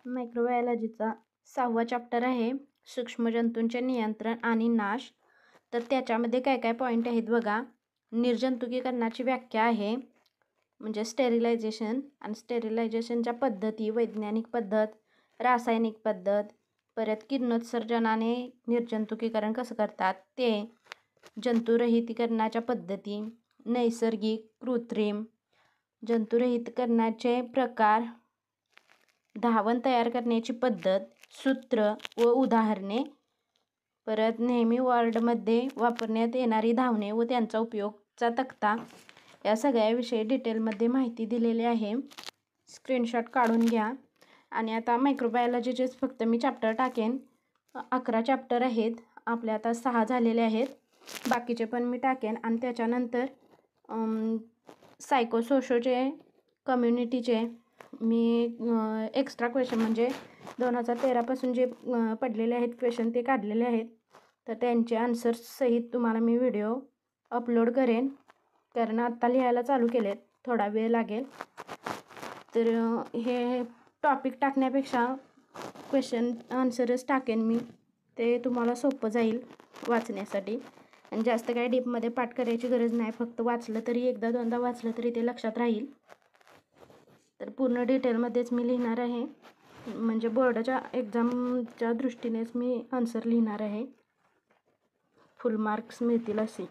मायक्रोबायोलॉजीचा 6वा chapter आहे सूक्ष्मजंतूंचे नियंत्रण आणि नाश. तर त्याच्यामध्ये काय काय पॉईंट आहेत बघा. निर्जंतुकीकरणाची व्याख्या आहे, म्हणजे स्टेरिलायझेशन आणि स्टेरिलायझेशनच्या पद्धती, वैज्ञानिक पद्धत, रासायनिक पद्धत, परत किरणोत्सर्जनाने निर्जंतुकीकरण कसं करतात ते, जंतुरहितीकरणाच्या पद्धती, नैसर्गिक, कृत्रिम, जंतुरहितकरणाचे प्रकार, धावन तयार करण्याची पद्धत, सूत्र व उदाहरणे, परत नेहमी वॉर्डमध्ये वापरण्यात येणारी धावणे व त्यांचा उपयोगचा तक्ता, या सगळ्याविषयी डिटेलमध्ये माहिती दिलेली आहे. स्क्रीनशॉट काढून घ्या. आणि आता मायक्रोबायोलॉजीचेच फक्त मी चॅप्टर टाकेन. 11 चॅप्टर आहेत आपले, आता 6 झालेले आहेत, बाकीचे पण मी टाकेन. आणि त्याच्यानंतर सायकोसोशोचे, कम्युनिटीचे मी एक्स्ट्रा क्वेश्चन म्हणजे 2013पासून जे पडलेले आहेत क्वेश्चन ते काढलेले आहेत, तर त्यांचे आन्सर्ससहित तुम्हाला मी व्हिडिओ अपलोड करेन. कारण आत्ता लिहायला चालू केलेत, थोडा वेळ लागेल. तर हे टॉपिक टाकण्यापेक्षा क्वेश्चन आन्सरच टाकेन मी, ते तुम्हाला सोपं जाईल वाचण्यासाठी. आणि जास्त काही डीपमध्ये पाठ करायची गरज नाही, फक्त वाचलं तरी, एकदा दोनदा वाचलं तरी ते लक्षात राहील. तर पूर्ण डिटेलमध्येच मी लिहिणार आहे, म्हणजे बोर्डाच्या एक्झामच्या दृष्टीनेच मी आन्सर लिहिणार आहे, फुल मार्क्स मिळतील असे.